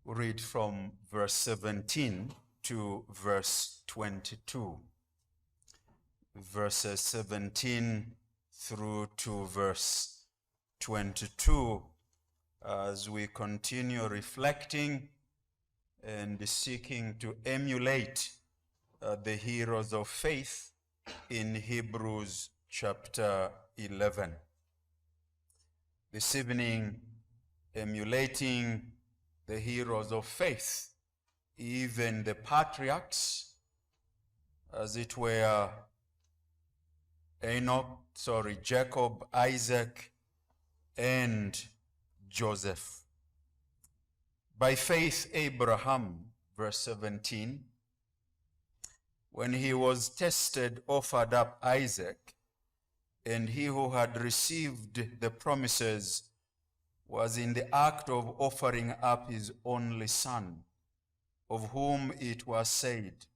We read from verse 17 to verse 22. Verses 17 through to verse 22 as we continue reflecting and seeking to emulate the heroes of faith in Hebrews chapter 11. This evening, emulating the heroes of faith, even the patriarchs, as it were Jacob, Isaac, and Joseph. By faith, Abraham, verse 17, when he was tested, offered up Isaac, and he who had received the promises was in the act of offering up his only son, of whom it was said,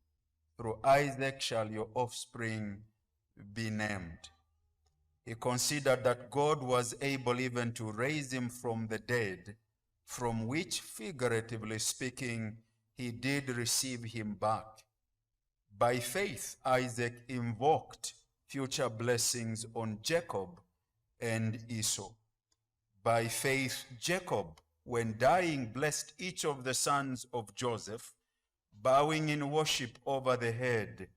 "Through Isaac shall your offspring be named." He considered that God was able even to raise him from the dead, from which, figuratively speaking, he did receive him back. By faith, Isaac invoked future blessings on Jacob and Esau. By faith, Jacob, when dying, blessed each of the sons of Joseph, bowing in worship over the head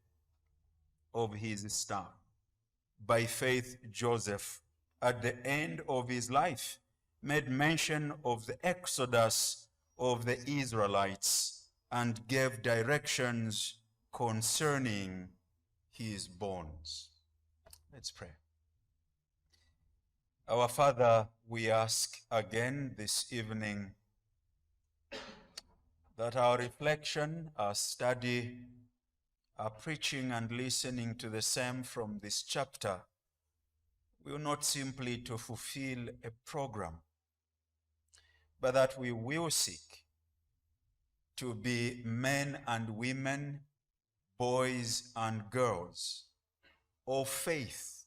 of his staff. By faith, Joseph, at the end of his life, made mention of the exodus of the Israelites and gave directions concerning his bones. Let's pray. Our Father, we ask again this evening that our reflection, our study, our preaching and listening to the same from this chapter will not simply to fulfill a program, but that we will seek to be men and women, boys and girls of faith,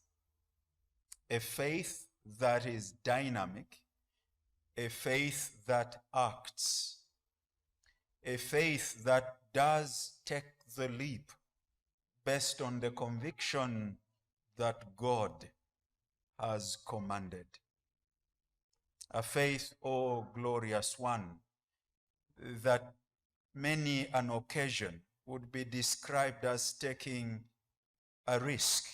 a faith that is dynamic, a faith that acts, a faith that does take the leap based on the conviction that God has commanded. A faith, oh glorious one, that many an occasion would be described as taking a risk.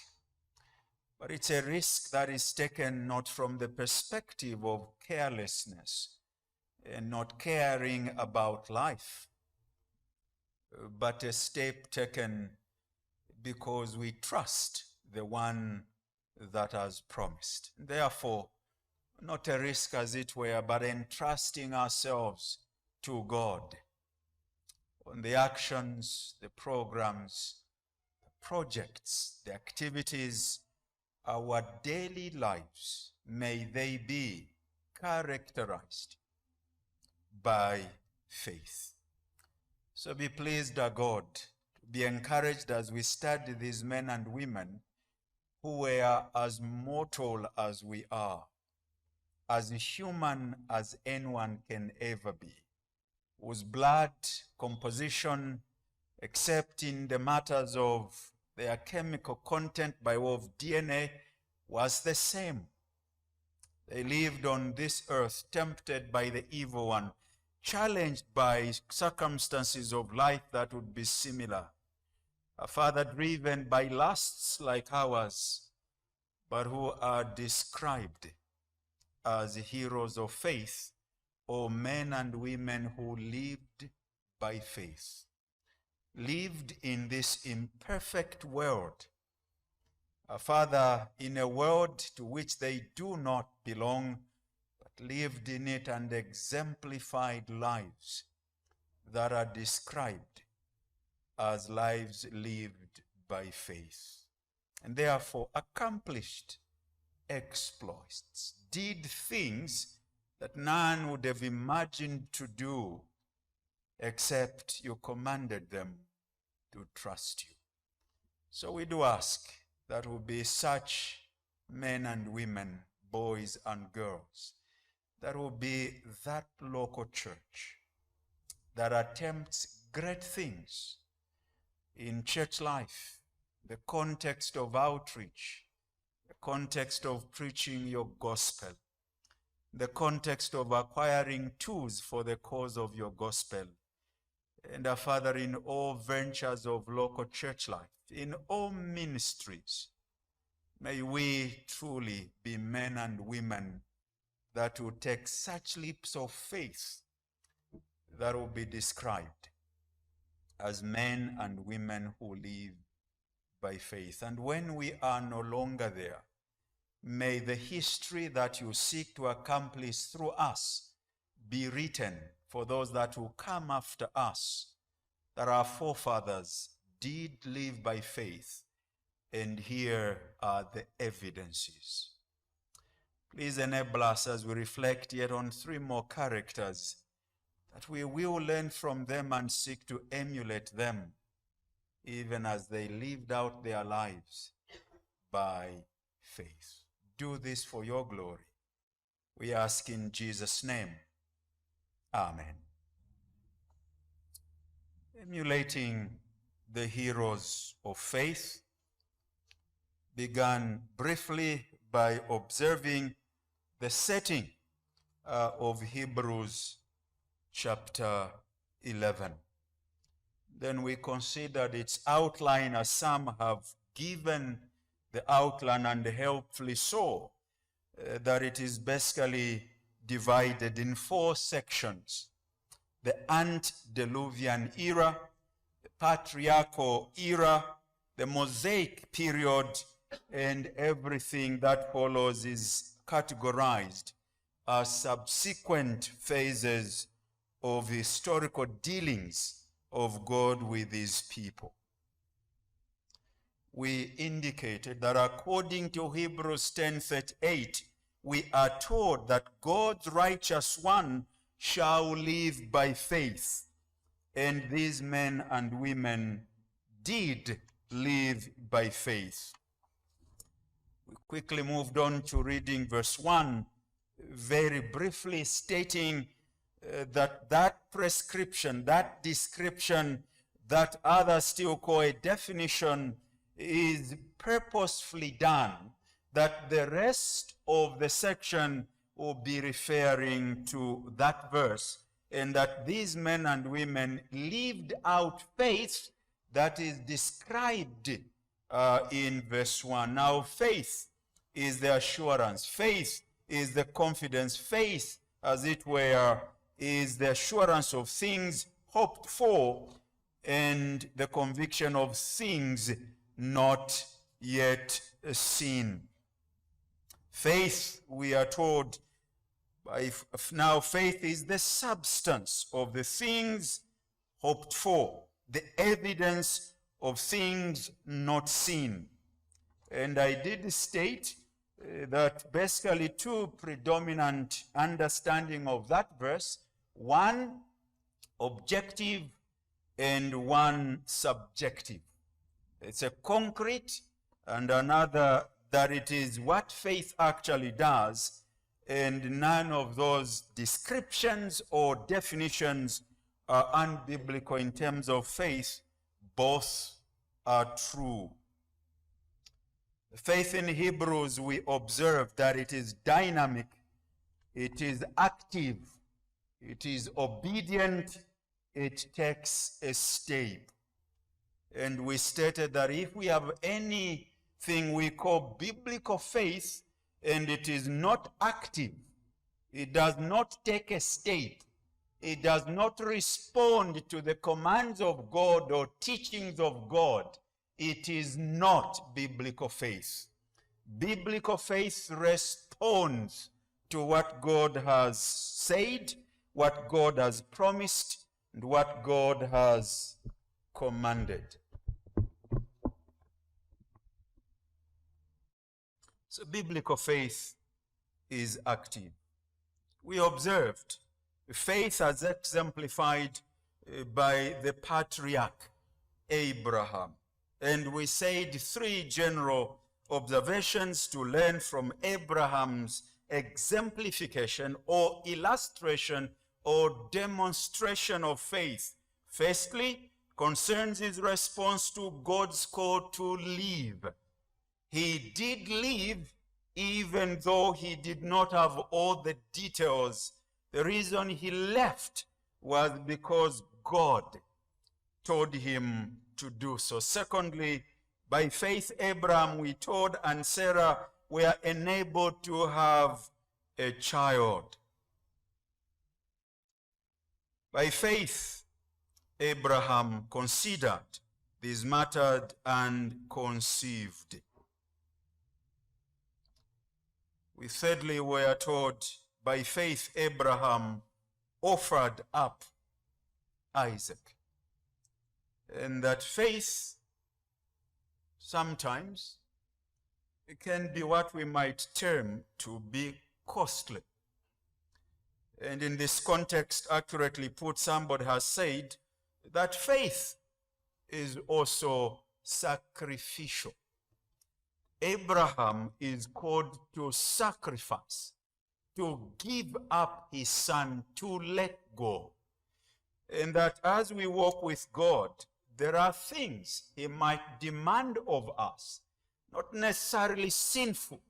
But it's a risk that is taken not from the perspective of carelessness and not caring about life, but a step taken because we trust the one that has promised. Therefore, not a risk as it were, but entrusting ourselves to God on the actions, the programs, the projects, the activities, our daily lives, may they be characterized by faith. So be pleased, our God, to be encouraged as we study these men and women who were as mortal as we are, as human as anyone can ever be, whose blood composition, except in the matters of their chemical content by way of DNA, was the same. They lived on this earth, tempted by the evil one, challenged by circumstances of life that would be similar. A father driven by lusts like ours, but who are described as heroes of faith, or men and women who lived by faith, lived in this imperfect world. A father, in a world to which they do not belong, but lived in it and exemplified lives that are described as lives lived by faith, and therefore accomplished exploits, did things that none would have imagined to do except you commanded them to trust you. So we do ask that will be such men and women, boys and girls, that will be that local church that attempts great things in church life, the context of outreach, the context of preaching your gospel, the context of acquiring tools for the cause of your gospel. And Father, in all ventures of local church life, in all ministries, may we truly be men and women that will take such leaps of faith that will be described as men and women who live by faith. And when we are no longer there, may the history that you seek to accomplish through us be written for those that will come after us, that our forefathers did live by faith, and here are the evidences. Please enable us as we reflect yet on 3 more characters, that we will learn from them and seek to emulate them, even as they lived out their lives by faith. Do this for your glory. We ask in Jesus' name. Amen. Emulating the heroes of faith began briefly by observing the setting of Hebrews chapter 11. Then we considered its outline, as some have given the outline, and helpfully so, that it is basically divided in 4 sections: the antediluvian era, the patriarchal era, the Mosaic period, and everything that follows is categorized as subsequent phases of historical dealings of God with his people. We indicated that according to Hebrews 10:38, we are told that God's righteous one shall live by faith. And these men and women did live by faith. We quickly moved on to reading verse 1, very briefly stating that prescription, that description, that others still call a definition, is purposefully done, that the rest of the section will be referring to that verse, and that these men and women lived out faith that is described in verse 1. Now, faith is the assurance. Faith is the confidence. Faith, as it were, is the assurance of things hoped for and the conviction of things not yet seen. Faith, we are told, now faith is the substance of the things hoped for, the evidence of things not seen. And I did state that basically 2 predominant understanding of that verse: 1 objective and 1 subjective. It's a concrete, and another that it is what faith actually does, and none of those descriptions or definitions are unbiblical in terms of faith. Both are true. Faith in Hebrews, we observe that it is dynamic, it is active, it is obedient, it takes a step. And we stated that if we have anything we call biblical faith and it is not active, it does not take a step, it does not respond to the commands of God or teachings of God, it is not biblical faith. Biblical faith responds to what God has said, what God has promised, and what God has commanded. So biblical faith is active. We observed faith as exemplified by the patriarch Abraham. And we said 3 general observations to learn from Abraham's exemplification or illustration or demonstration of faith. Firstly, concerns his response to God's call to live. He did live even though he did not have all the details. The reason he left was because God told him to do so. Secondly, by faith, Abraham, we told, and Sarah were enabled to have a child. By faith, Abraham considered these matters and conceived. We thirdly were told, by faith, Abraham offered up Isaac. And that faith sometimes it can be what we might term to be costly. And in this context, accurately put, somebody has said that faith is also sacrificial. Abraham is called to sacrifice, to give up his son, to let go. And that as we walk with God, there are things he might demand of us, not necessarily sinful,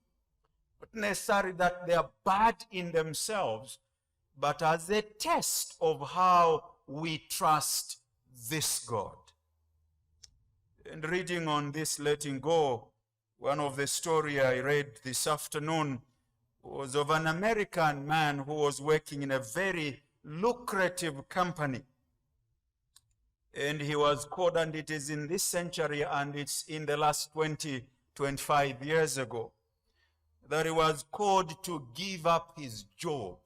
not necessarily that they are bad in themselves, but as a test of how we trust this God. And reading on this letting go, one of the story I read this afternoon was of an American man who was working in a very lucrative company. And he was called, and it is in this century, and it's in the last 20, 25 years ago, that he was called to give up his job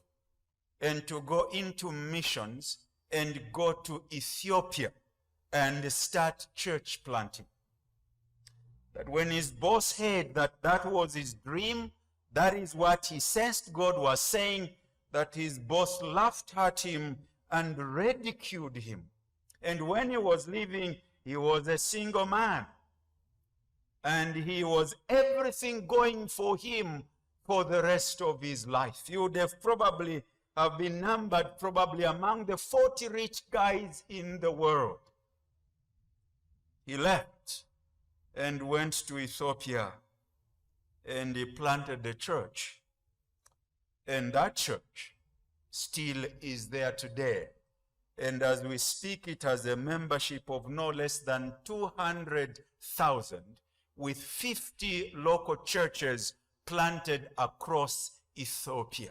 and to go into missions and go to Ethiopia and start church planting. That when his boss heard that that was his dream, that is what he sensed God was saying, that his boss laughed at him and ridiculed him. And when he was leaving, he was a single man. And he was everything going for him for the rest of his life. He would have probably have been numbered probably among the 40 rich guys in the world. He left and went to Ethiopia, and he planted a church. And that church still is there today. And as we speak, it has a membership of no less than 200,000, with 50 local churches planted across Ethiopia.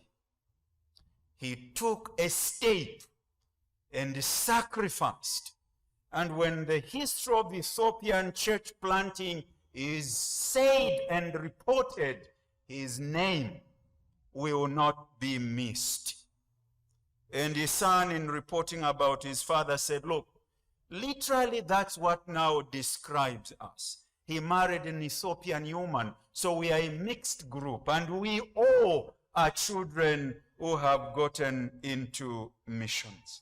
He took a step and sacrificed. And when the history of Ethiopian church planting is said and reported, his name will not be missed. And his son, in reporting about his father, said, look, literally that's what now describes us. He married an Ethiopian woman, so we are a mixed group, and we all are children who have gotten into missions.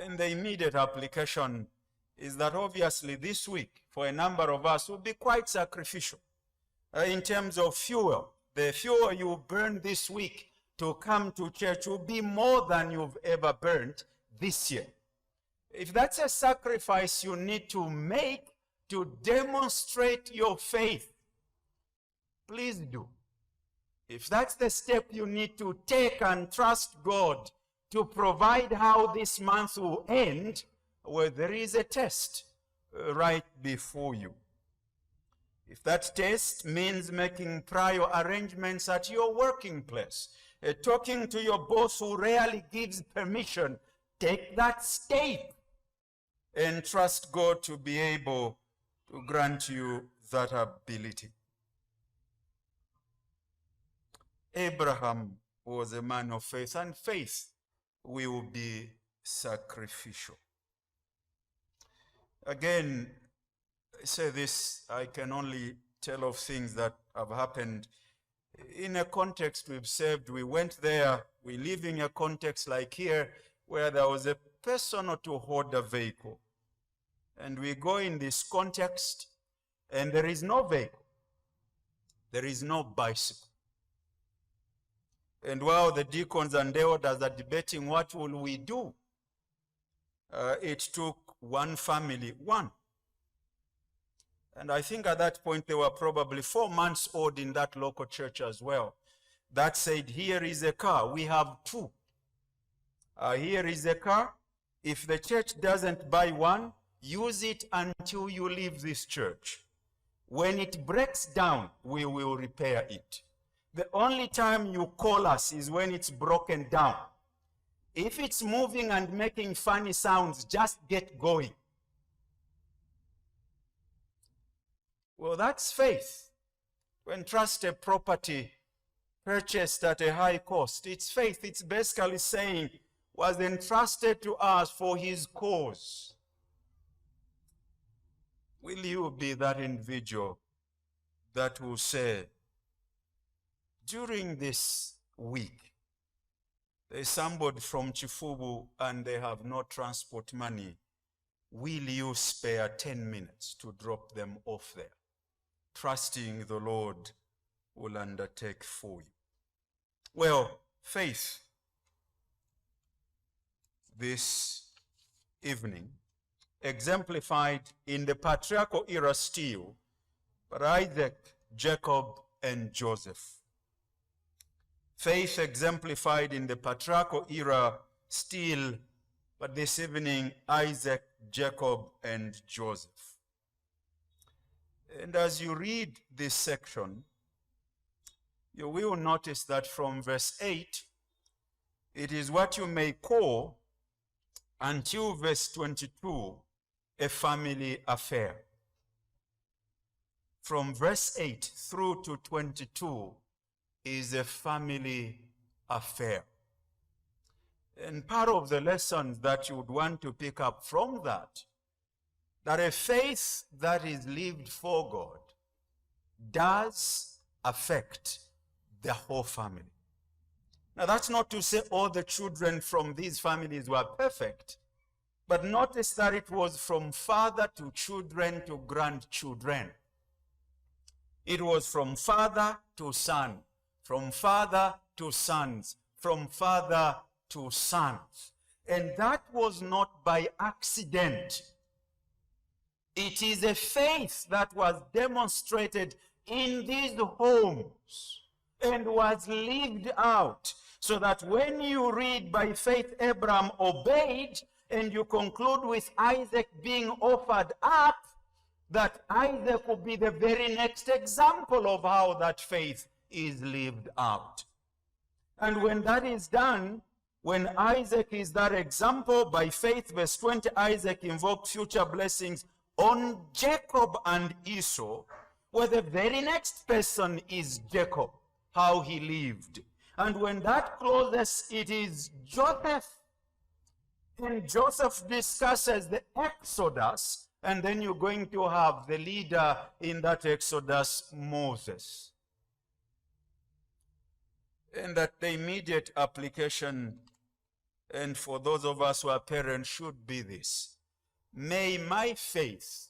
And the immediate application is that obviously this week, for a number of us, will be quite sacrificial. In terms of fuel, the fuel you burn this week to come to church will be more than you've ever burned this year. If that's a sacrifice you need to make to demonstrate your faith, please do. If that's the step you need to take and trust God to provide how this month will end, well, there is a test right before you. If that test means making prior arrangements at your working place, talking to your boss who rarely gives permission, take that step and trust God to be able to grant you that ability. Abraham was a man of faith, and faith will be sacrificial. Again, I say this, I can only tell of things that have happened in a context we've served. We went there, we live in a context like here, where there was a person or two hold a vehicle. And we go in this context, and there is no vehicle. There is no bicycle. And while the deacons and elders are debating what will we do, it took one family, one. And I think at that point they were probably 4 months old in that local church as well. That said, here is a car, we have two. Here is a car. If the church doesn't buy one, use it until you leave this church. When it breaks down, we will repair it. The only time you call us is when it's broken down. If it's moving and making funny sounds, just get going. Well, that's faith. To entrust a property purchased at a high cost, it's faith. It's basically saying, was entrusted to us for his cause. Will you be that individual that will say, during this week, there's somebody from Chifubu and they have no transport money. Will you spare 10 minutes to drop them off there, trusting the Lord will undertake for you? Well, faith this evening, exemplified in the patriarchal era still, but Isaac, Jacob, and Joseph. Faith exemplified in the patriarchal era still, but this evening, Isaac, Jacob, and Joseph. And as you read this section, you will notice that from verse 8, it is what you may call, until verse 22, a family affair. From verse 8 through to 22 is a family affair. And part of the lessons that you would want to pick up from that a faith that is lived for God does affect the whole family. Now, that's not to say all the children from these families were perfect, but notice that it was from father to children to grandchildren. It was from father to son, from father to sons, from father to sons. And that was not by accident. It is a faith that was demonstrated in these homes and was lived out, so that when you read by faith Abraham obeyed, and you conclude with Isaac being offered up, that Isaac will be the very next example of how that faith is lived out. And when that is done, when Isaac is that example, by faith, verse 20, Isaac invoked future blessings on Jacob and Esau, where the very next person is Jacob, how he lived. And when that closes, it is Joseph. And Joseph discusses the Exodus, and then you're going to have the leader in that Exodus, Moses. And that the immediate application, and for those of us who are parents, should be this: may my faith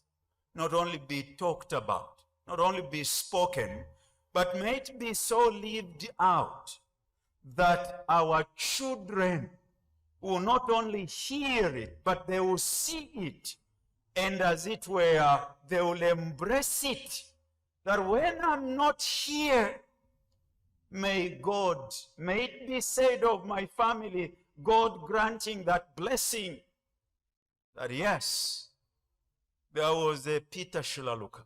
not only be talked about, not only be spoken, but may it be so lived out that our children will not only hear it, but they will see it, and as it were, they will embrace it. That when I'm not here, may it be said of my family, God granting that blessing, that yes, there was a Peter Shilaluka.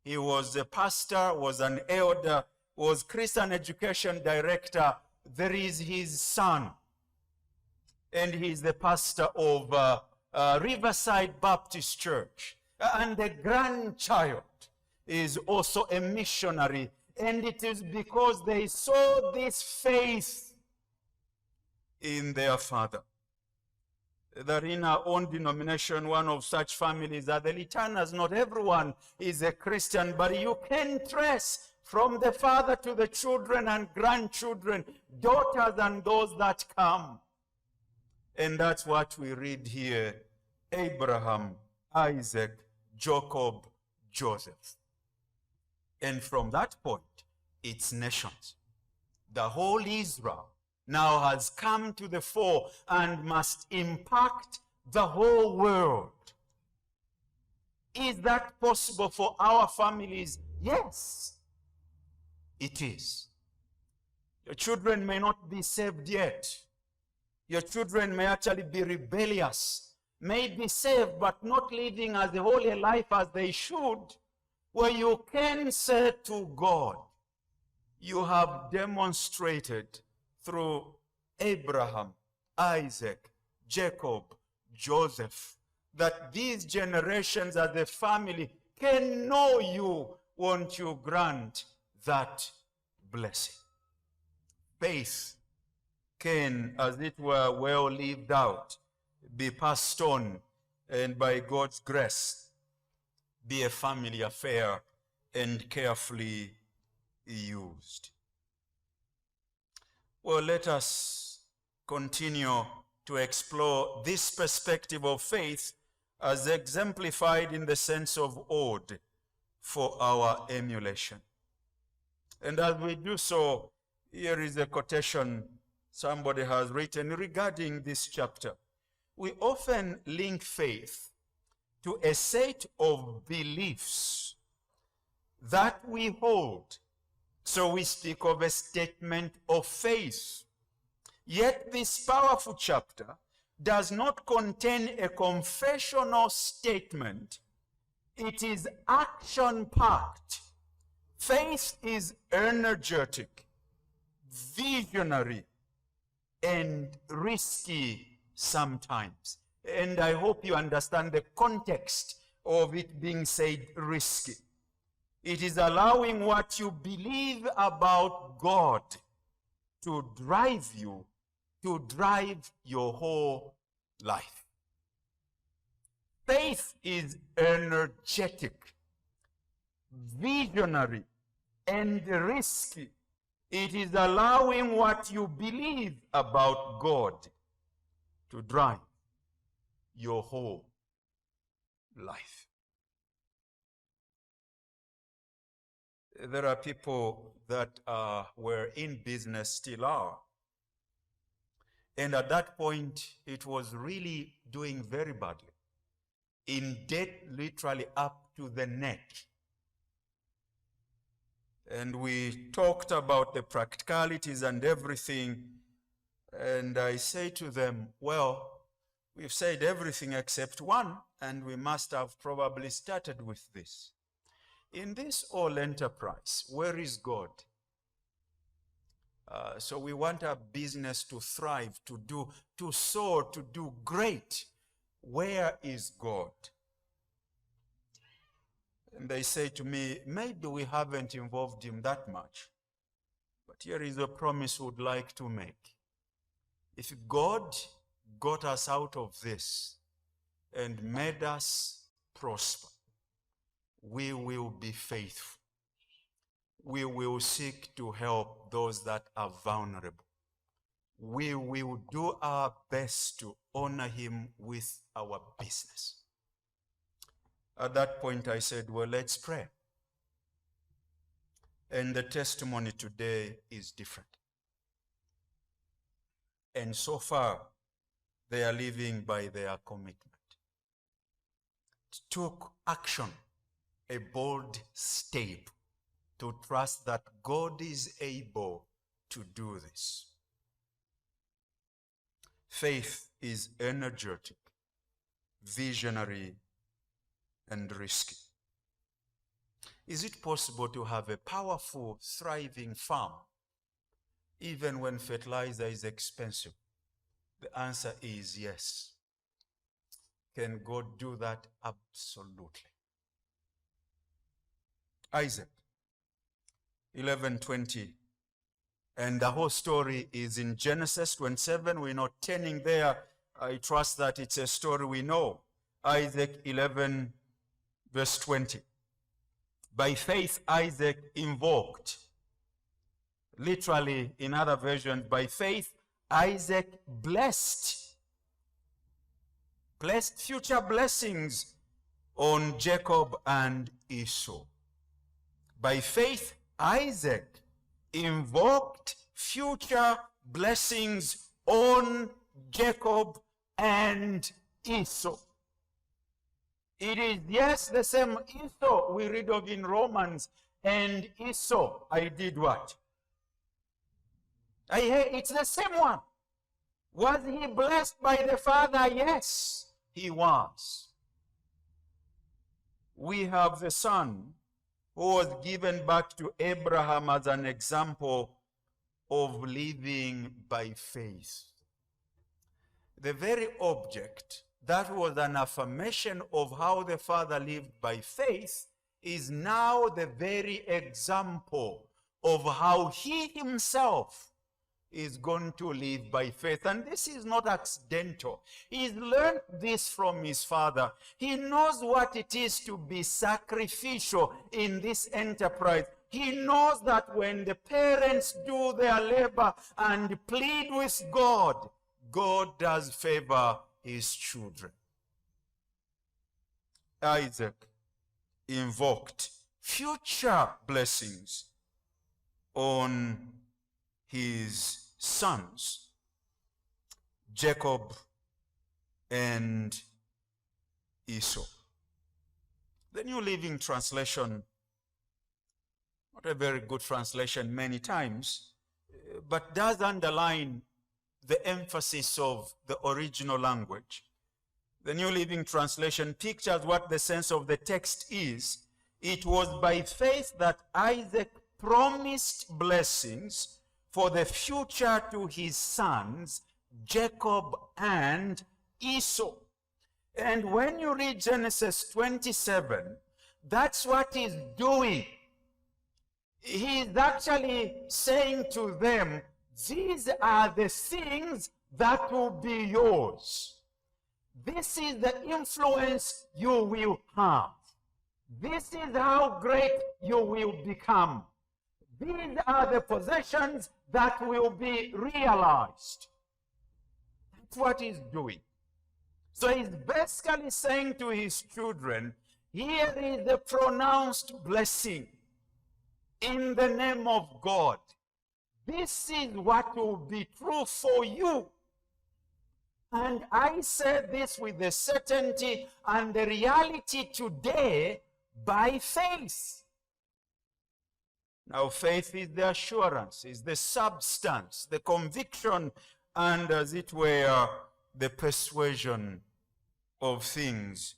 He was a pastor, was an elder, was Christian education director. There is his son, and he's the pastor of Riverside Baptist Church. And the grandchild is also a missionary. And it is because they saw this faith in their father. That in our own denomination, one of such families are the Litanas. Not everyone is a Christian, but you can trace from the father to the children and grandchildren, daughters and those that come. And that's what we read here: Abraham, Isaac, Jacob, Joseph. And from that point, it's nations. The whole Israel now has come to the fore and must impact the whole world. Is that possible for our families? Yes, it is. Your children may not be saved yet. Your children may actually be rebellious, may be saved but not living as a holy life as they should, where you can say to God, you have demonstrated through Abraham, Isaac, Jacob, Joseph, that these generations as a family can know you. Won't you grant that blessing? Faith can, as it were, well lived out, be passed on, and by God's grace, be a family affair and carefully used. Well, let us continue to explore this perspective of faith as exemplified in the sense of ode for our emulation. And as we do so, here is a quotation somebody has written regarding this chapter. We often link faith to a set of beliefs that we hold. So we speak of a statement of faith. Yet this powerful chapter does not contain a confessional statement. It is action-packed. Faith is energetic, visionary, and risky sometimes. And I hope you understand the context of it being said risky. It is allowing what you believe about God to drive you, to drive your whole life. Faith is energetic, visionary, and risky. It is allowing what you believe about God to drive your whole life. There are people that were in business, still are. And at that point, it was really doing very badly. In debt, literally up to the neck. And we talked about the practicalities and everything. And I say to them, well, we've said everything except one, and we must have probably started with this. In this whole enterprise, where is God? So we want our business to thrive, to soar, to do great. Where is God? And they say to me, maybe we haven't involved him that much. But here is a promise we'd like to make. If God got us out of this and made us prosper, we will be faithful. We will seek to help those that are vulnerable. We will do our best to honor him with our business. At that point, I said, well, let's pray. And the testimony today is different. And so far, they are living by their commitment. It took action, a bold step, to trust that God is able to do this. Faith is energetic, visionary, and risky. Is it possible to have a powerful, thriving farm even when fertilizer is expensive? The answer is yes. Can God do that? Absolutely. Isaac, 11:20. And the whole story is in Genesis 27. We're not turning there. I trust that it's a story we know. Isaac 11, verse 20. By faith, Isaac invoked. Literally, in other versions, by faith, Isaac blessed future blessings on Jacob and Esau. By faith, Isaac invoked future blessings on Jacob and Esau. It is, yes, the same Esau we read of in Romans, and Esau, I did what? It's the same one. Was he blessed by the Father? Yes, he was. We have the Son who was given back to Abraham as an example of living by faith. The very object that was an affirmation of how the Father lived by faith is now the very example of how he himself is going to live by faith. And this is not accidental. He's learned this from his father. He knows what it is to be sacrificial in this enterprise. He knows that when the parents do their labor and plead with God, God does favor his children. Isaac invoked future blessings on his sons, Jacob and Esau. The New Living Translation, not a very good translation many times, but does underline the emphasis of the original language. The New Living Translation pictures what the sense of the text is. It was by faith that Isaac promised blessings for the future to his sons, Jacob and Esau. And when you read Genesis 27, that's what he's doing. He's actually saying to them, these are the things that will be yours. This is the influence you will have. This is how great you will become. These are the possessions that will be realized. That's what he's doing. So he's basically saying to his children, here is the pronounced blessing in the name of God. This is what will be true for you. And I say this with the certainty and the reality today by faith. Now, faith is the assurance, is the substance, the conviction, and as it were, the persuasion of things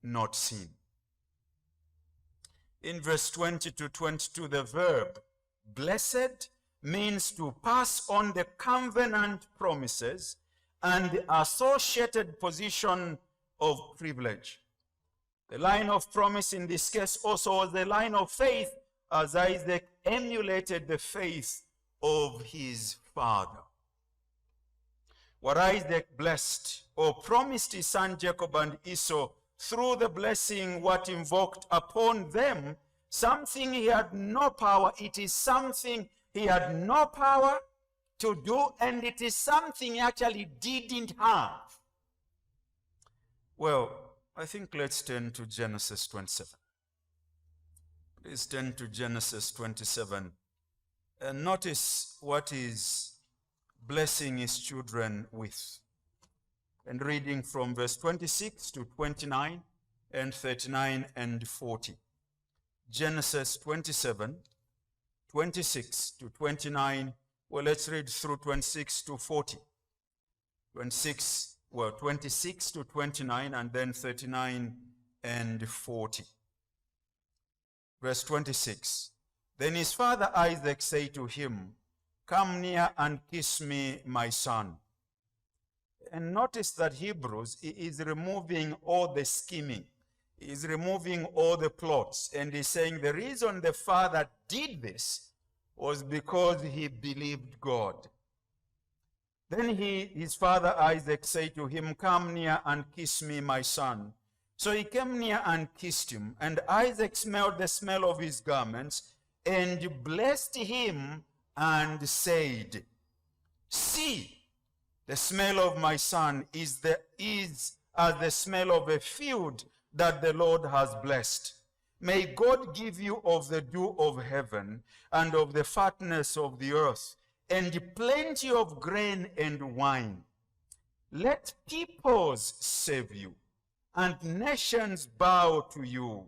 not seen. In verse 20 to 22, the verb blessed means to pass on the covenant promises and the associated position of privilege. The line of promise in this case also was the line of faith, as Isaac emulated the faith of his father. What Isaac blessed or promised his son Jacob and Esau through the blessing, what invoked upon them something he had no power. It is something he had no power to do, and it is something he actually didn't have. Well, I think let's turn to Genesis 27. Please turn to Genesis 27 and notice what is blessing his children with. And reading from verse 26 to 29 and 39 and 40. Genesis 27, 26 to 29. Well, let's read through 26 to 40. 26 to 29 and then 39 and 40. Verse 26. Then his father Isaac said to him, come near and kiss me, my son. And notice that Hebrews is removing all the scheming. He is removing all the plots. And he's saying the reason the father did this was because he believed God. Then his father Isaac said to him, come near and kiss me, my son. So he came near and kissed him. And Isaac smelled the smell of his garments and blessed him and said, see, the smell of my son is as the smell of a field that the Lord has blessed. May God give you of the dew of heaven and of the fatness of the earth, and plenty of grain and wine. Let peoples serve you, and nations bow to you.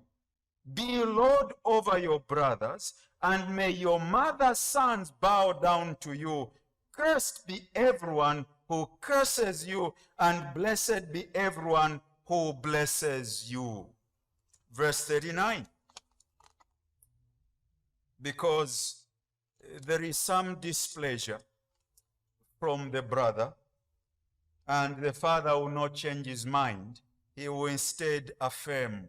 Be Lord over your brothers, and may your mother's sons bow down to you. Cursed be everyone who curses you, and blessed be everyone who blesses you. Verse 39. Because there is some displeasure from the brother, and the father will not change his mind. He will instead affirm.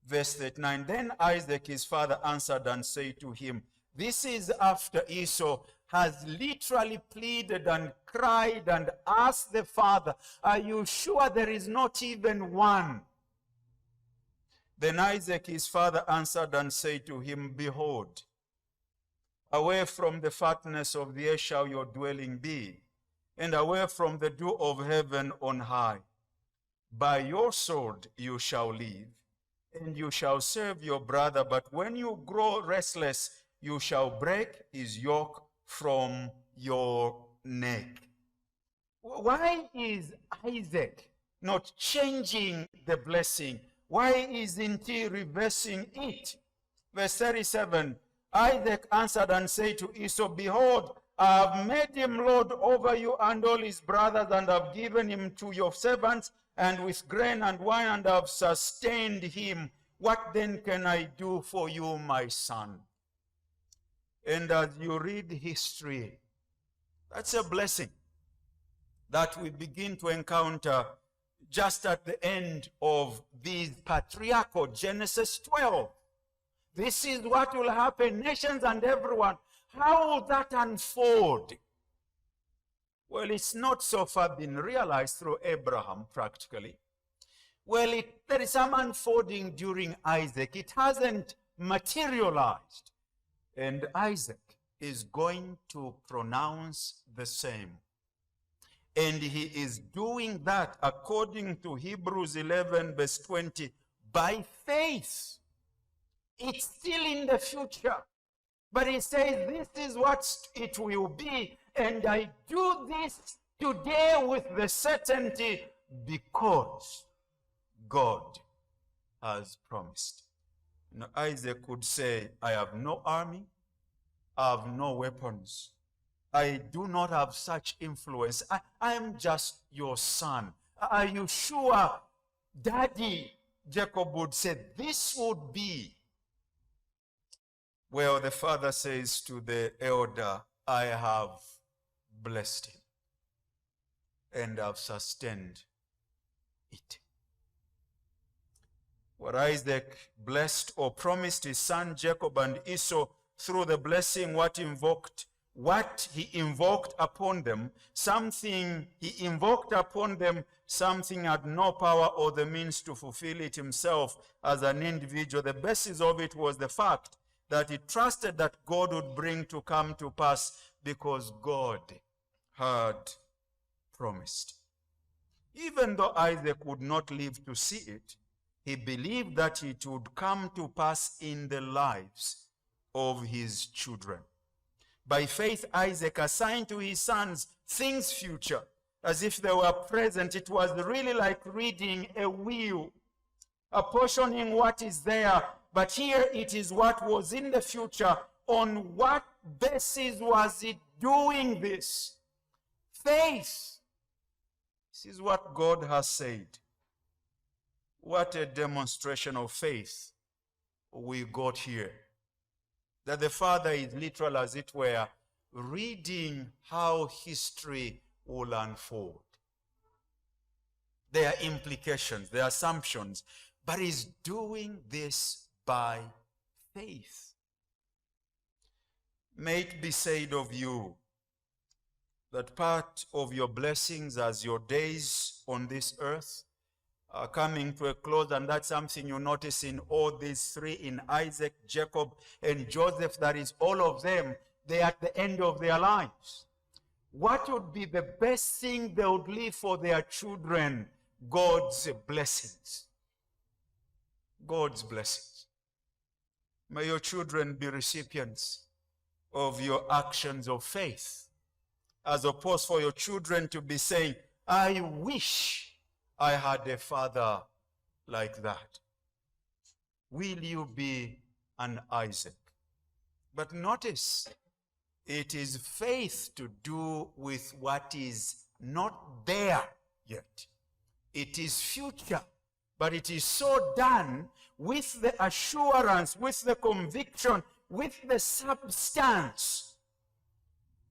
Verse 39, then Isaac his father answered and said to him, this is after Esau has literally pleaded and cried and asked the father, are you sure there is not even one? Then Isaac his father answered and said to him, behold, away from the fatness of the earth shall your dwelling be, and away from the dew of heaven on high. By your sword you shall live, and you shall serve your brother, but when you grow restless, you shall break his yoke from your neck. Why is Isaac not changing the blessing? Why isn't he reversing it? Verse 37, Isaac answered and said to Esau, behold, I have made him lord over you and all his brothers, and have given him to your servants, and with grain and wine, and have sustained him. What then can I do for you, my son? And as you read history, that's a blessing that we begin to encounter just at the end of this patriarchal Genesis 12. This is what will happen, nations and everyone. How will that unfold? Well, it's not so far been realized through Abraham, practically. Well, there is some unfolding during Isaac. It hasn't materialized. And Isaac is going to pronounce the same. And he is doing that according to Hebrews 11, verse 20, by faith. It's still in the future. But he says, this is what it will be. And I do this today with the certainty because God has promised. Now, Isaac could say, I have no army, I have no weapons. I do not have such influence. I am just your son. Are you sure, Daddy? Jacob would say, this would be. Well, the father says to the elder, I have blessed him and have sustained it. What Isaac blessed or promised his son Jacob and Esau through the blessing, what he invoked upon them, something had no power or the means to fulfill it himself as an individual. The basis of it was the fact that he trusted that God would bring to come to pass because God had promised. Even though Isaac would not live to see it, he believed that it would come to pass in the lives of his children. By faith, Isaac assigned to his sons things future, as if they were present. It was really like reading a will, apportioning what is there. But here it is what was in the future. On what basis was it doing this? Faith. This is what God has said. What a demonstration of faith we got here. That the father is literal, as it were, reading how history will unfold. There are implications, there are assumptions, but he's doing this by faith. May it be said of you that part of your blessings as your days on this earth are coming to a close, and that's something you notice in all these three, in Isaac, Jacob, and Joseph, that is all of them, they're at the end of their lives. What would be the best thing they would leave for their children? God's blessings. God's blessings. May your children be recipients of your actions of faith as opposed for your children to be saying, I wish I had a father like that. Will you be an Isaac? But notice, it is faith to do with what is not there yet. It is future, but it is so done with the assurance, with the conviction, with the substance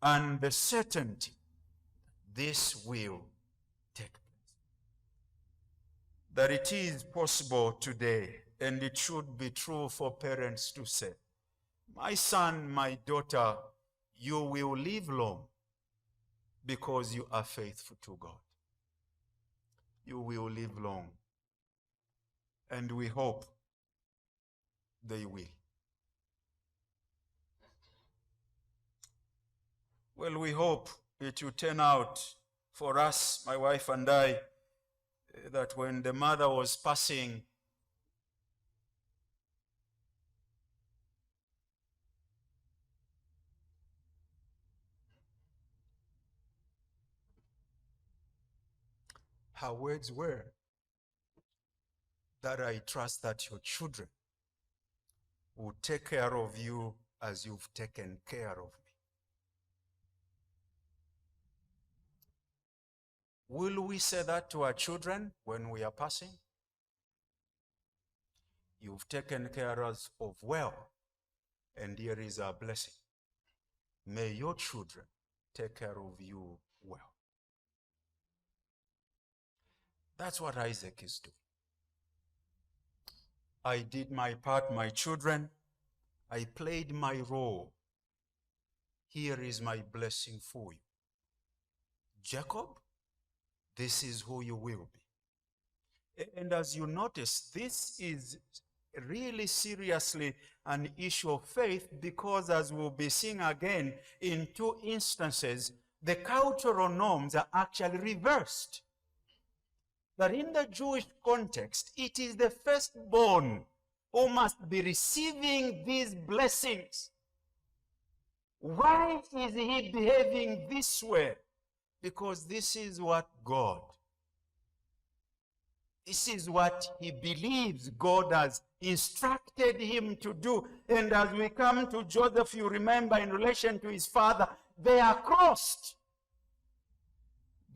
and the certainty this will take place. That it is possible today, and it should be true for parents to say, my son, my daughter, you will live long because you are faithful to God. You will live long. And we hope they will. Well, we hope it will turn out for us, my wife and I, that when the mother was passing, her words were that I trust that your children will take care of you as you've taken care of me. Will we say that to our children when we are passing? You've taken care of us well, and here is our blessing. May your children take care of you well. That's what Isaac is doing. I did my part, my children. I played my role. Here is my blessing for you. Jacob, this is who you will be. And as you notice, this is really seriously an issue of faith, because as we'll be seeing again in two instances, the cultural norms are actually reversed. That in the Jewish context, it is the firstborn who must be receiving these blessings. Why is he behaving this way? Because this is what God, this is what he believes God has instructed him to do. And as we come to Joseph, you remember in relation to his father, they are crossed.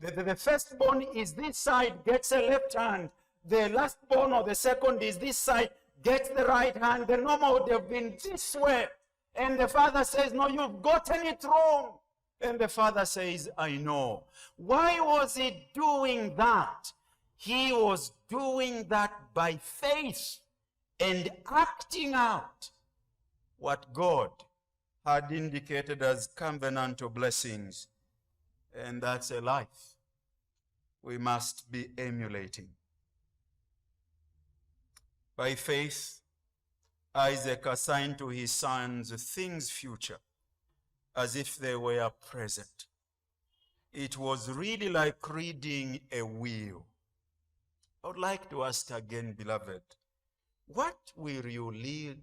The firstborn is this side, gets a left hand. The lastborn or the second is this side, gets the right hand. The normal would have been this way. And the father says, no, you've gotten it wrong. And the father says, I know. Why was he doing that? He was doing that by faith and acting out what God had indicated as covenantal blessings. And that's a life we must be emulating. By faith, Isaac assigned to his sons things future, as if they were present. It was really like reading a will. I would like to ask again, beloved, what will you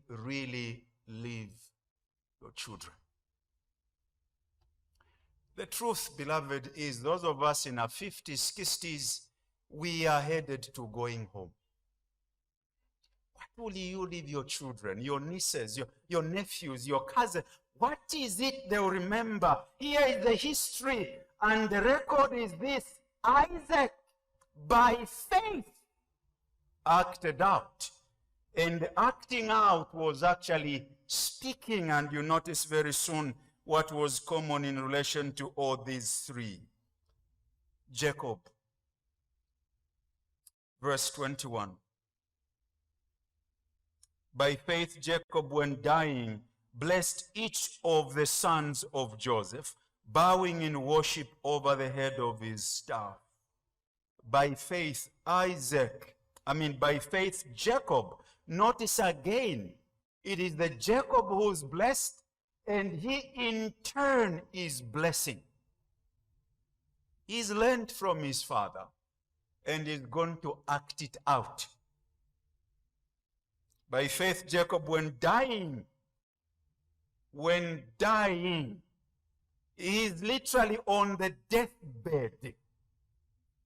really leave your children? The truth, beloved, is those of us in our 50s, 60s, we are headed to going home. What will you leave your children, your nieces, your nephews, your cousins? What is it they'll remember? Here is the history, and the record is this. Isaac, by faith, acted out. And acting out was actually speaking, and you notice very soon what was common in relation to all these three. Jacob, verse 21. By faith, Jacob, when dying, blessed each of the sons of Joseph, bowing in worship over the head of his staff. By faith, by faith, Jacob, notice again, it is the Jacob who is blessed, and he in turn is blessing. He's learned from his father and is going to act it out. By faith, Jacob, when dying, He is literally on the deathbed.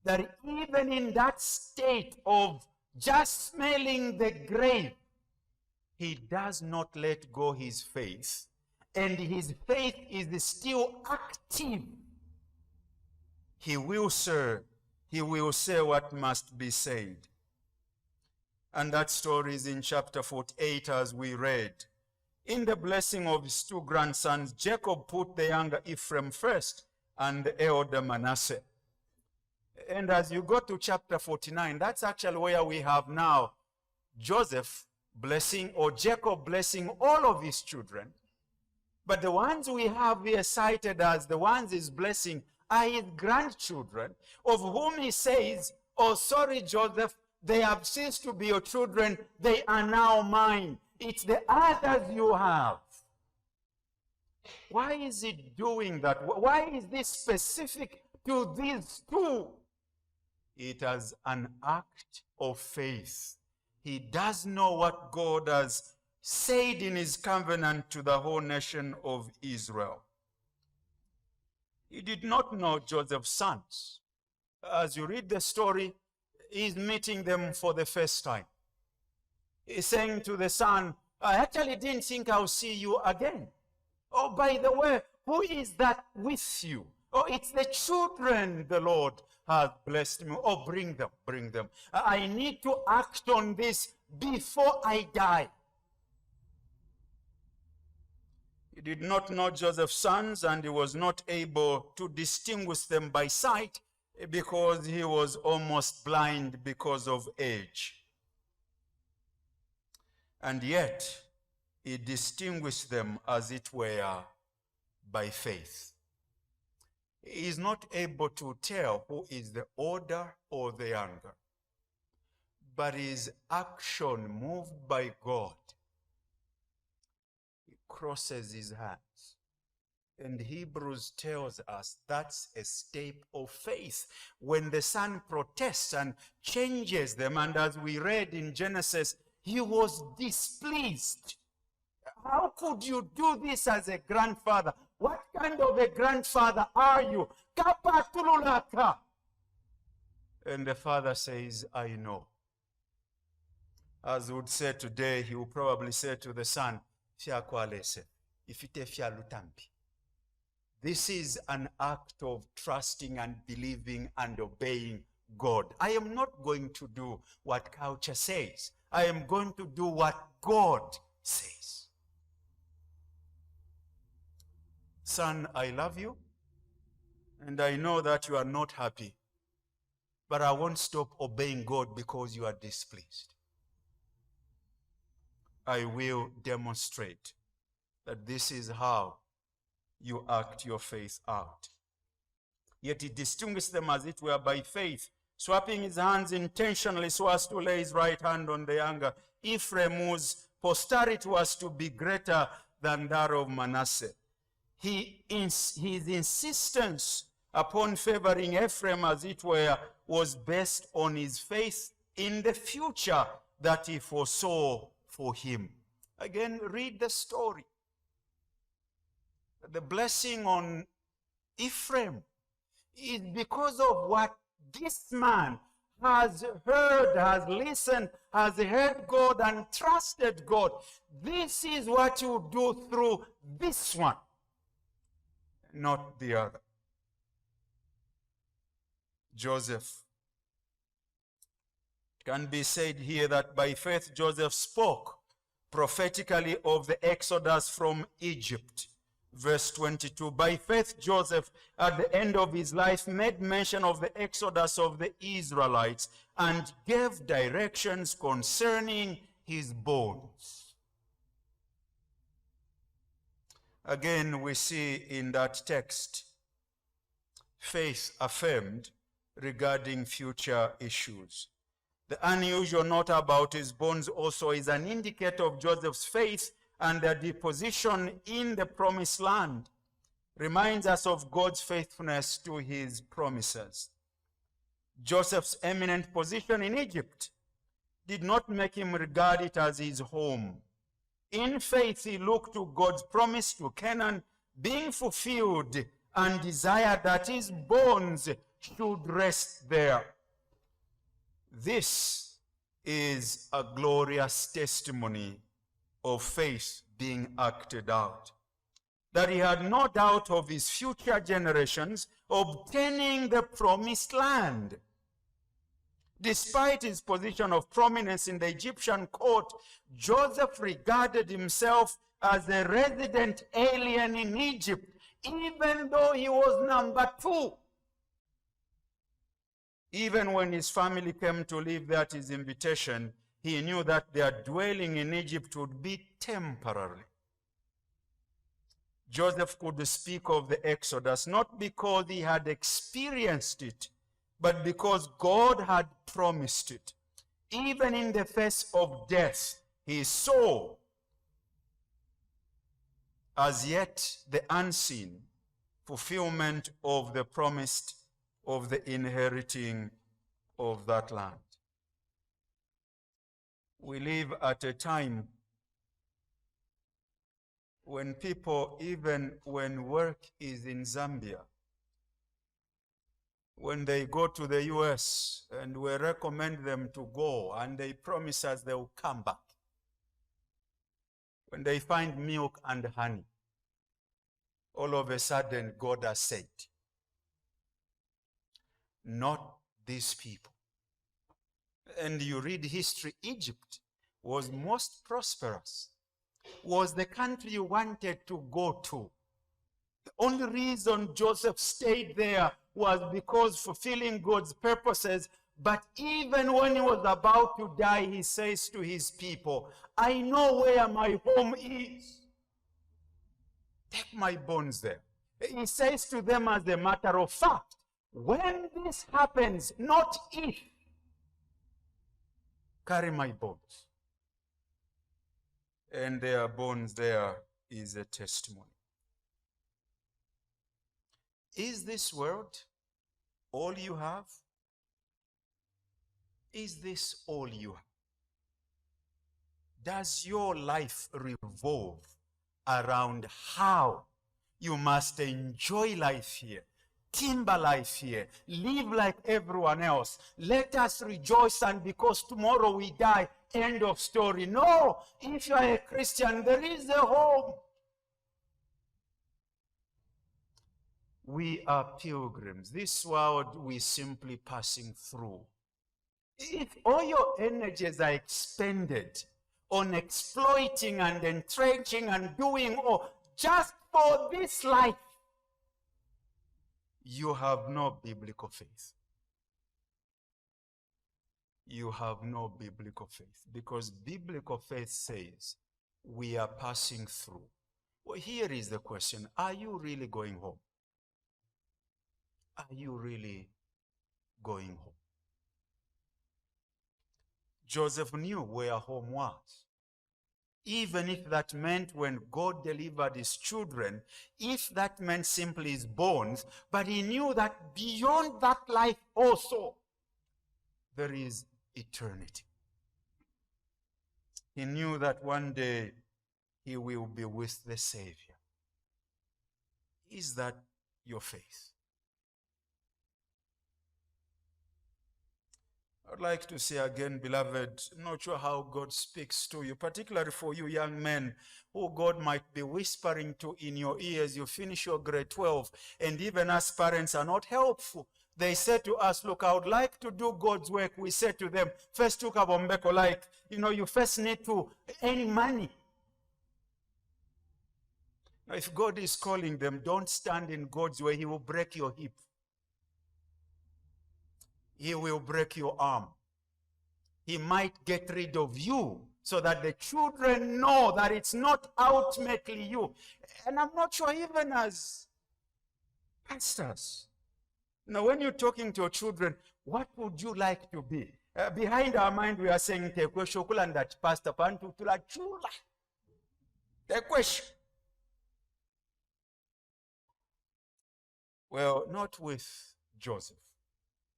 That even in that state of just smelling the grave, he does not let go his faith. And his faith is still active. He will say what must be said. And that story is in chapter 48 as we read. In the blessing of his two grandsons, Jacob put the younger Ephraim first and the elder Manasseh. And as you go to chapter 49, that's actually where we have now Joseph blessing, or Jacob blessing all of his children. But the ones we have here cited as the ones he's blessing are his grandchildren, of whom he says, oh, sorry, Joseph, they have ceased to be your children, they are now mine. It's the others you have. Why is he doing that? Why is this specific to these two? It is an act of faith. He does know what God has said in his covenant to the whole nation of Israel. He did not know Joseph's sons. As you read the story, he's meeting them for the first time. He's saying to the son, I actually didn't think I'll see you again. Oh, by the way, who is that with you? Oh, it's the children the Lord has blessed me. Oh, bring them, bring them. I need to act on this before I die. He did not know Joseph's sons, and he was not able to distinguish them by sight because he was almost blind because of age. And yet, he distinguished them, as it were, by faith. He is not able to tell who is the older or the younger, but his action, moved by God, he crosses his hands. And Hebrews tells us that's a step of faith. When the son protests and changes them, and as we read in Genesis, he was displeased. How could you do this as a grandfather? What kind of a grandfather are you? And the father says, I know. As would say today, he will probably say to the son, this is an act of trusting and believing and obeying God. I am not going to do what culture says. I am going to do what God says. Son, I love you, and I know that you are not happy, but I won't stop obeying God because you are displeased. I will demonstrate that this is how you act your faith out. Yet he distinguished them, as it were, by faith, swapping his hands intentionally so as to lay his right hand on the younger Ephraim, whose posterity was to be greater than that of Manasseh. His insistence upon favoring Ephraim, as it were, was based on his faith in the future that he foresaw for him. Again, read the story. The blessing on Ephraim is because of what this man has heard, has listened, has heard God and trusted God. This is what you do through this one, not the other. Joseph. It can be said here that by faith Joseph spoke prophetically of the exodus from Egypt. Verse 22, by faith Joseph at the end of his life made mention of the exodus of the Israelites and gave directions concerning his bones. Again, we see in that text faith affirmed regarding future issues. The unusual note about his bones also is an indicator of Joseph's faith and their deposition in the promised land. Reminds us of God's faithfulness to his promises. Joseph's eminent position in Egypt did not make him regard it as his home. In faith, he looked to God's promise to Canaan being fulfilled and desired that his bones should rest there. This is a glorious testimony of faith being acted out, that he had no doubt of his future generations obtaining the promised land. Despite his position of prominence in the Egyptian court, Joseph regarded himself as a resident alien in Egypt, even though he was number 2. Even when his family came to live there at his invitation, he knew that their dwelling in Egypt would be temporary. Joseph could speak of the Exodus not because he had experienced it, but because God had promised it. Even in the face of death, he saw as yet the unseen fulfillment of the promised of the inheriting of that land. We live at a time when people, even when work is in Zambia, when they go to the US and we recommend them to go and they promise us they will come back, when they find milk and honey, all of a sudden God has said, not these people. And you read history, Egypt was most prosperous, was the country you wanted to go to. The only reason Joseph stayed there was because fulfilling God's purposes. But even when he was about to die, he says to his people, I know where my home is. Take my bones there. He says to them as a matter of fact, when this happens, not if, carry my bones. And their bones there is a testimony. Is this world all you have? Is this all you have? Does your life revolve around how you must enjoy life here, timber life here, live like everyone else? Let us rejoice, and because tomorrow we die, end of story. No, if you are a Christian, there is a home. We are pilgrims. This world we simply passing through. If all your energies are expended on exploiting and entrenching and doing all just for this life, you have no biblical faith. You have no biblical faith, because biblical faith says we are passing through. Well, here is the question. Are you really going home? Are you really going home? Joseph knew where home was. Even if that meant when God delivered his children, if that meant simply his bones, but he knew that beyond that life also, there is eternity. He knew that one day he will be with the Savior. Is that your faith? I'd like to say again, beloved, I'm not sure how God speaks to you, particularly for you young men who God might be whispering to in your ears. You finish your grade 12, and even as parents are not helpful. They say to us, look, I would like to do God's work. We say to them, first to Kabombeko, like, you first need to earn money. Now, if God is calling them, don't stand in God's way. He will break your hip. He will break your arm. He might get rid of you so that the children know that it's not ultimately you. And I'm not sure even as pastors. Now, when you're talking to your children, what would you like to be? Behind our mind, we are saying, the pastor, the question. Well, not with Joseph.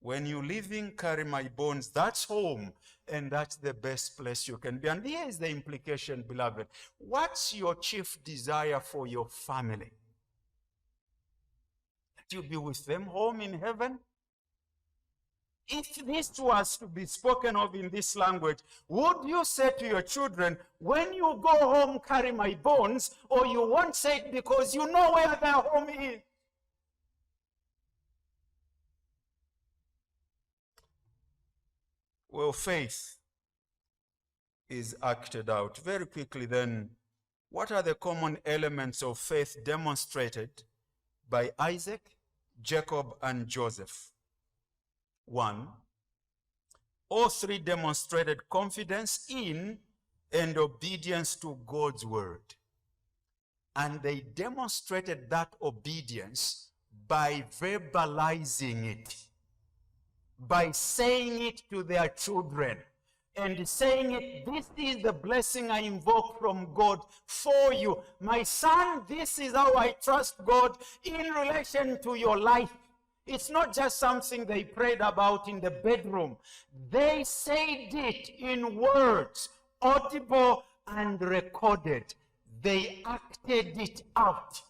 When you're living, carry my bones, that's home, and that's the best place you can be. And here is the implication, beloved. What's your chief desire for your family? that you'll be with them home in heaven. If this was to be spoken of in this language, would you say to your children, when you go home, carry my bones, or you won't say it because you know where their home is? Well, faith is acted out. Very quickly then, what are the common elements of faith demonstrated by Isaac, Jacob, and Joseph? 1, all three demonstrated confidence in and obedience to God's word. And they demonstrated that obedience by verbalizing it, by saying it to their children, and saying it, this is the blessing I invoke from God for you. My son, this is how I trust God in relation to your life. It's not just something they prayed about in the bedroom. They said it in words, audible and recorded. They acted it out.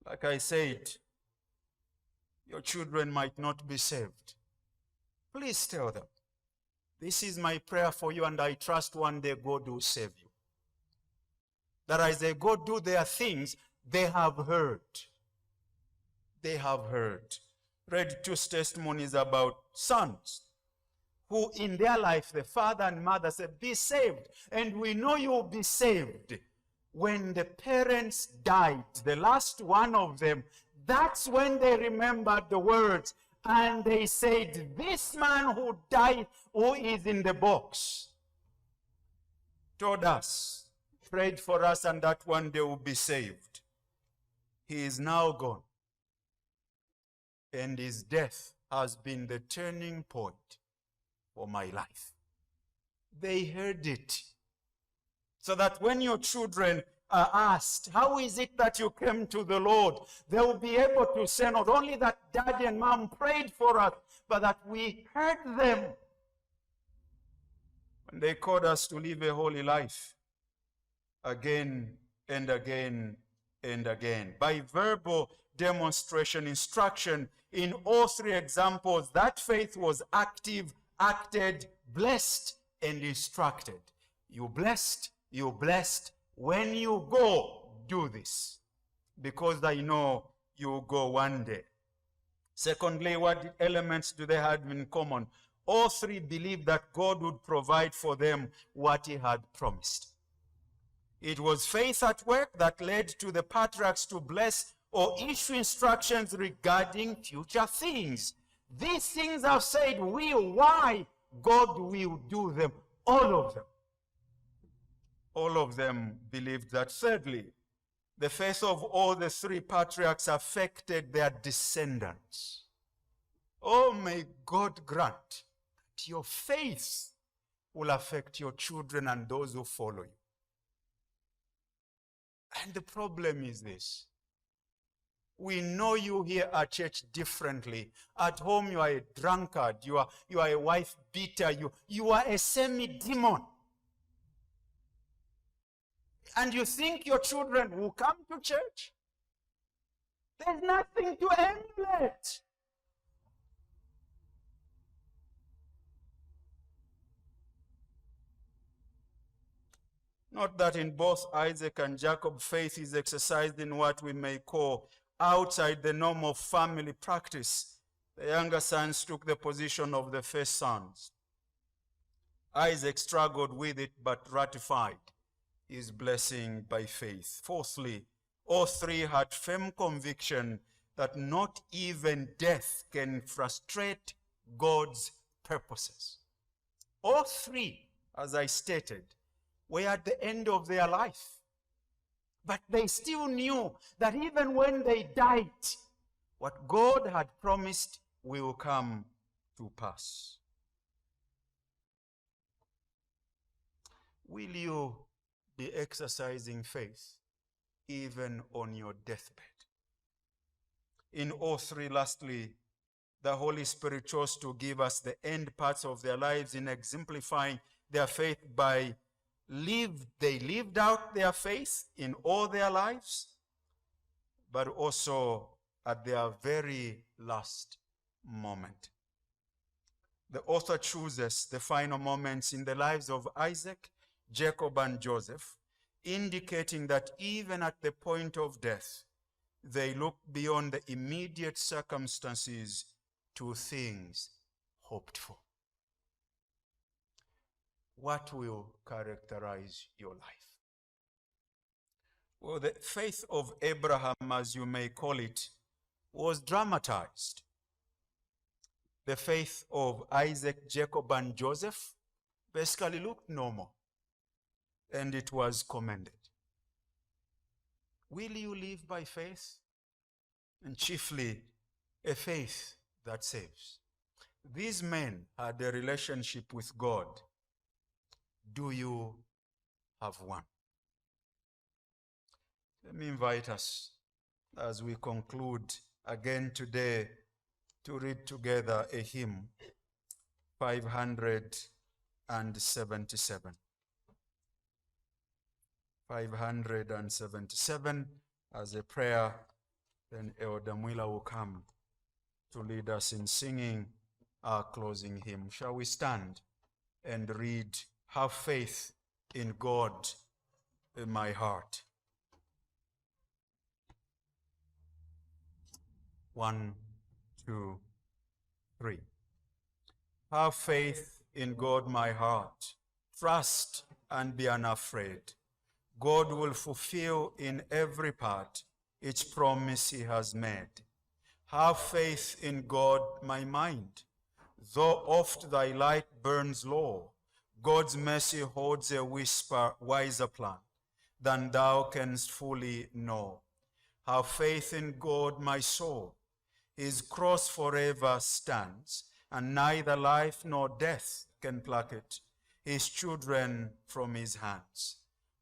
Like I said, your children might not be saved. Please tell them, this is my prayer for you, and I trust one day God will save you. That as they go do their things, they have heard. They have heard. Read 2 testimonies about sons who in their life, the father and mother said, be saved. And we know you'll be saved. When the parents died, the last one of them, that's when they remembered the words. And they said, this man who died, who is in the box, told us, prayed for us, and that one day will be saved. He is now gone. And his death has been the turning point for my life. They heard it. So that when your children are asked, how is it that you came to the Lord? They will be able to say not only that daddy and mom prayed for us, but that we heard them when they called us to live a holy life again and again and again. By verbal demonstration, instruction, in all three examples, that faith was active, acted, blessed, and instructed. You blessed, you blessed. When you go, do this, because I know you'll go one day. Secondly, what elements do they have in common? All three believed that God would provide for them what he had promised. It was faith at work that led to the patriarchs to bless or issue instructions regarding future things. These things I've said will, why? God will do them, all of them. All of them believed that. Thirdly, the faith of all the three patriarchs affected their descendants. Oh, may God grant that your faith will affect your children and those who follow you. And the problem is this. We know you here at church differently. At home you are a drunkard, you are a wife beater, you are a semi-demon. And you think your children will come to church? There's nothing to emulate. Not that in both Isaac and Jacob, faith is exercised in what we may call outside the normal family practice. The younger sons took the position of the first sons. Isaac struggled with it but ratified his blessing by faith. Fourthly, all three had firm conviction that not even death can frustrate God's purposes. All three, as I stated, were at the end of their life. But they still knew that even when they died, what God had promised will come to pass. Will you be exercising faith even on your deathbed? In all three, lastly, the Holy Spirit chose to give us the end parts of their lives in exemplifying their faith by they lived out their faith in all their lives. but also at their very last moment. The author chooses the final moments in the lives of Isaac, Jacob, and Joseph, indicating that even at the point of death, they look beyond the immediate circumstances to things hoped for. What will characterize your life? Well, the faith of Abraham, as you may call it, was dramatized. The faith of Isaac, Jacob, and Joseph basically looked normal, and it was commended. Will you live by faith? And chiefly, a faith that saves. These men had a relationship with God. Do you have one? Let me invite us, as we conclude again today, to read together a hymn, 577. 577 as a prayer. Then Elder Mwila will come to lead us in singing our closing hymn. Shall we stand and read, "Have faith in God in my heart"? 1, 2, 3. Have faith in God, my heart. Trust and be unafraid. God will fulfill in every part each promise he has made. Have faith in God, my mind. Though oft thy light burns low, God's mercy holds a wiser plan than thou canst fully know. Have faith in God, my soul. His cross forever stands, and neither life nor death can pluck it, his children from his hands.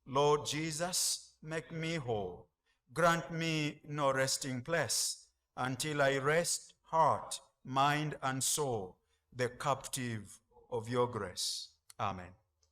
Lord Jesus, make me whole. Grant me no resting place until I rest heart, mind, and soul, the captive of your grace. Amen.